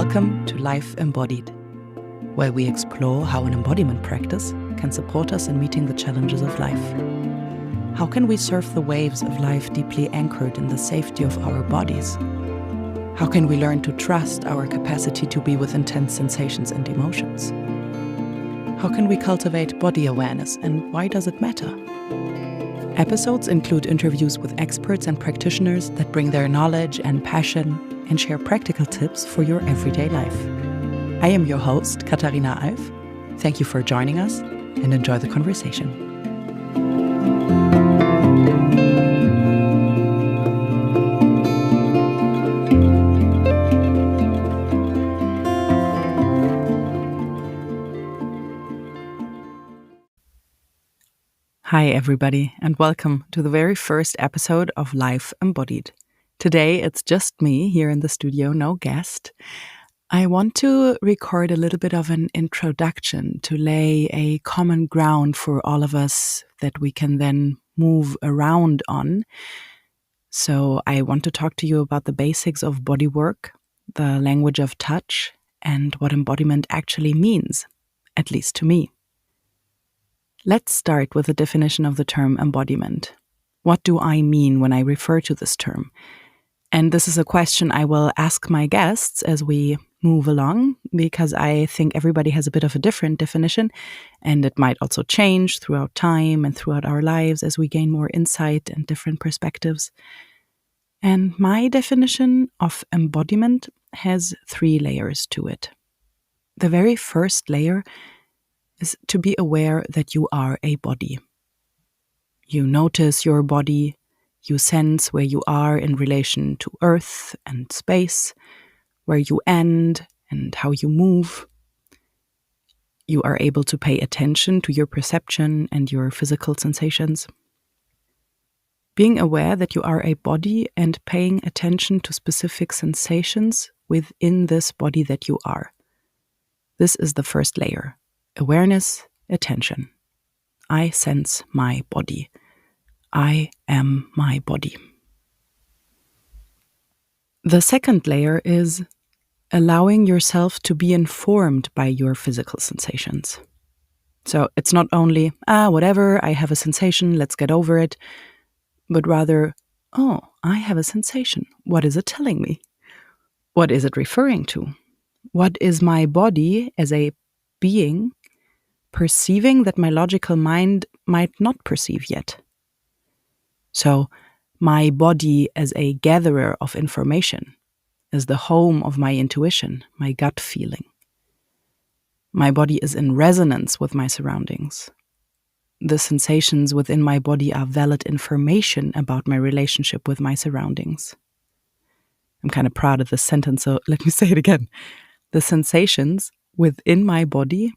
Welcome to Life Embodied, where we explore how an embodiment practice can support us in meeting the challenges of life. How can we surf the waves of life deeply anchored in the safety of our bodies? How can we learn to trust our capacity to be with intense sensations and emotions? How can we cultivate body awareness, and why does it matter? Episodes include interviews with experts and practitioners that bring their knowledge and passion and share practical tips for your everyday life. I am your host, Katharina Alf. Thank you for joining us and enjoy the conversation. Hi everybody, and welcome to the very first episode of Life Embodied. Today it's just me here in the studio, no guest. I want to record a little bit of an introduction to lay a common ground for all of us that we can then move around on. So I want to talk to you about the basics of bodywork, the language of touch, and what embodiment actually means, at least to me. Let's start with the definition of the term embodiment. What do I mean when I refer to this term? And this is a question I will ask my guests as we move along, because I think everybody has a bit of a different definition, and it might also change throughout time and throughout our lives as we gain more insight and different perspectives. And my definition of embodiment has 3 layers to it. The very first layer is to be aware that you are a body. You notice your body. You sense where you are in relation to earth and space, where you end and how you move. You are able to pay attention to your perception and your physical sensations. Being aware that you are a body and paying attention to specific sensations within this body that you are. This is the first layer. Awareness, attention. I sense my body. I am my body. The second layer is allowing yourself to be informed by your physical sensations. So it's not only, whatever, I have a sensation, let's get over it, but rather, I have a sensation. What is it telling me? What is it referring to? What is my body as a being perceiving that my logical mind might not perceive yet? So my body as a gatherer of information, as the home of my intuition, my gut feeling. My body is in resonance with my surroundings. The sensations within my body are valid information about my relationship with my surroundings. I'm kind of proud of this sentence, so let me say it again. The sensations within my body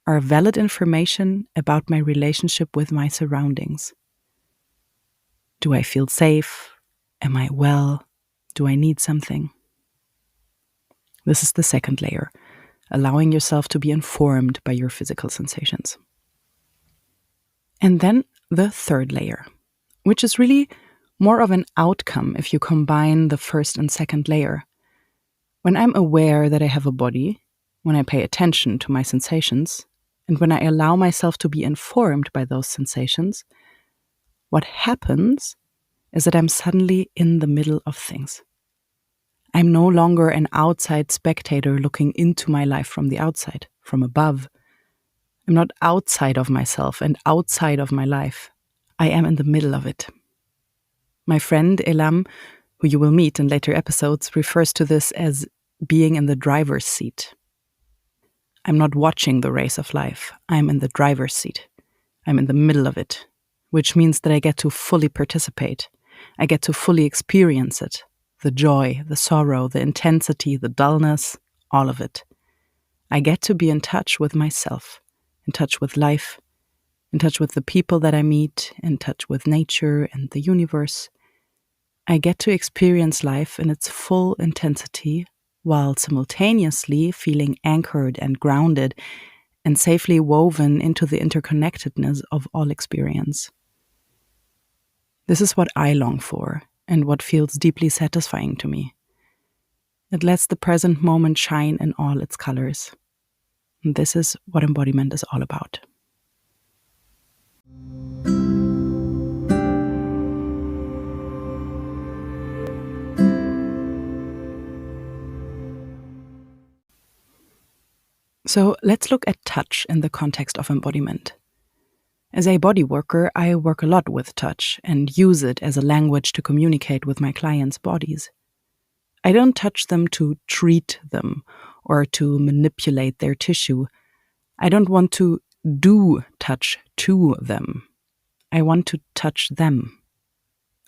are valid information about my relationship with my surroundings. Do I feel safe? Am I well? Do I need something? This is the second layer, allowing yourself to be informed by your physical sensations. And then the third layer, which is really more of an outcome if you combine the first and second layer. When I'm aware that I have a body, when I pay attention to my sensations, and when I allow myself to be informed by those sensations, what happens is that I'm suddenly in the middle of things. I'm no longer an outside spectator looking into my life from the outside, from above. I'm not outside of myself and outside of my life. I am in the middle of it. My friend Elam, who you will meet in later episodes, refers to this as being in the driver's seat. I'm not watching the race of life. I'm in the driver's seat. I'm in the middle of it, which means that I get to fully participate. I get to fully experience it. The joy, the sorrow, the intensity, the dullness, all of it. I get to be in touch with myself, in touch with life, in touch with the people that I meet, in touch with nature and the universe. I get to experience life in its full intensity while simultaneously feeling anchored and grounded and safely woven into the interconnectedness of all experience. This is what I long for and what feels deeply satisfying to me. It lets the present moment shine in all its colors. And this is what embodiment is all about. So let's look at touch in the context of embodiment. As a body worker, I work a lot with touch and use it as a language to communicate with my clients' bodies. I don't touch them to treat them or to manipulate their tissue. I don't want to do touch to them. I want to touch them.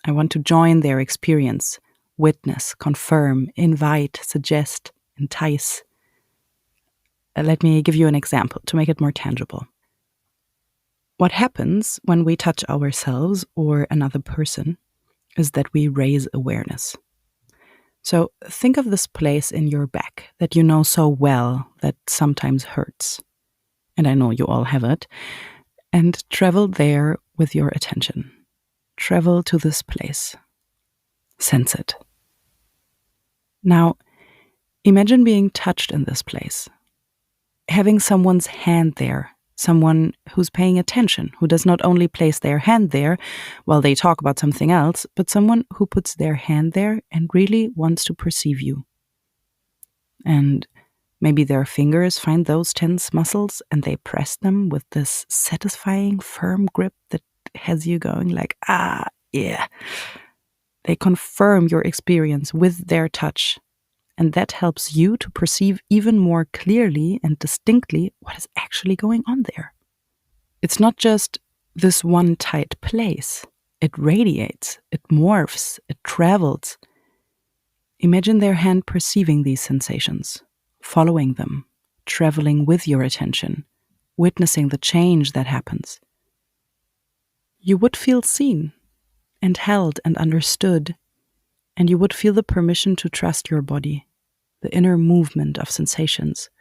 I want to join their experience, witness, confirm, invite, suggest, entice. Let me give you an example to make it more tangible. What happens when we touch ourselves or another person is that we raise awareness. So think of this place in your back that you know so well that sometimes hurts. And I know you all have it. And travel there with your attention. Travel to this place. Sense it. Now, imagine being touched in this place. Having someone's hand there. Someone who's paying attention, who does not only place their hand there while they talk about something else, but someone who puts their hand there and really wants to perceive you. And maybe their fingers find those tense muscles and they press them with this satisfying, firm grip that has you going like, yeah. They confirm your experience with their touch. And that helps you to perceive even more clearly and distinctly what is actually going on there. It's not just this one tight place. It radiates, it morphs, it travels. Imagine their hand perceiving these sensations, following them, traveling with your attention, witnessing the change that happens. You would feel seen and held and understood, and you would feel the permission to trust your body, the inner movement of sensations,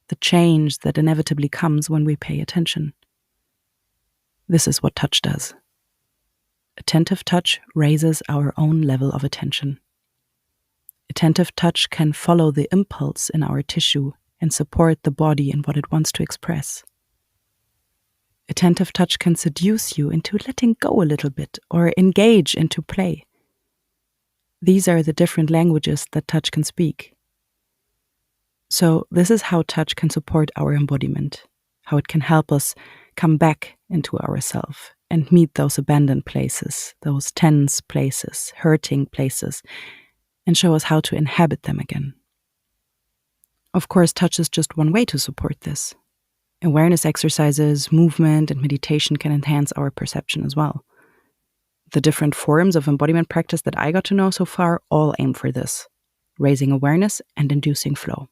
the change that inevitably comes when we pay attention. This is what touch does. Attentive touch raises our own level of attention. Attentive touch can follow the impulse in our tissue and support the body in what it wants to express. Attentive touch can seduce you into letting go a little bit or engage into play. These are the different languages that touch can speak. So this is how touch can support our embodiment, how it can help us come back into ourselves and meet those abandoned places, those tense places, hurting places, and show us how to inhabit them again. Of course, touch is just one way to support this. Awareness exercises, movement, and meditation can enhance our perception as well. The different forms of embodiment practice that I got to know so far all aim for this, raising awareness and inducing flow.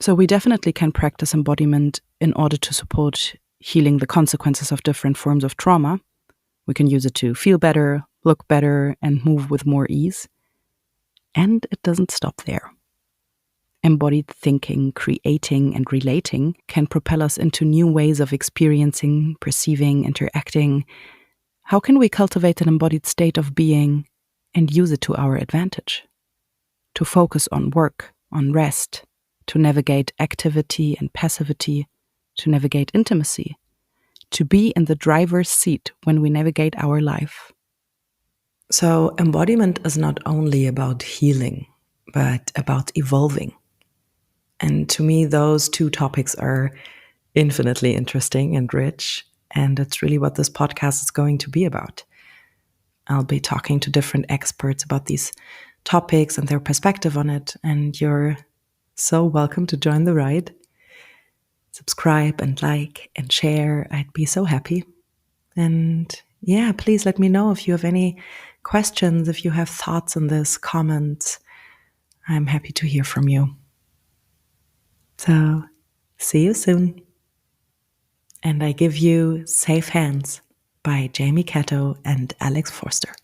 So we definitely can practice embodiment in order to support healing the consequences of different forms of trauma. We can use it to feel better, look better, and move with more ease. And it doesn't stop there. Embodied thinking, creating, and relating can propel us into new ways of experiencing, perceiving, interacting. How can we cultivate an embodied state of being and use it to our advantage? To focus on work, on rest, to navigate activity and passivity, to navigate intimacy, to be in the driver's seat when we navigate our life. So embodiment is not only about healing, but about evolving. And to me, those two topics are infinitely interesting and rich, and it's really what this podcast is going to be about. I'll be talking to different experts about these topics and their perspective on it, and you're so welcome to join the ride. Subscribe and like and share. I'd be so happy. And yeah, please let me know if you have any questions, if you have thoughts on this, comments. I'm happy to hear from you. So, see you soon. And I give you Safe Hands by Jamie Cato and Alex Forster.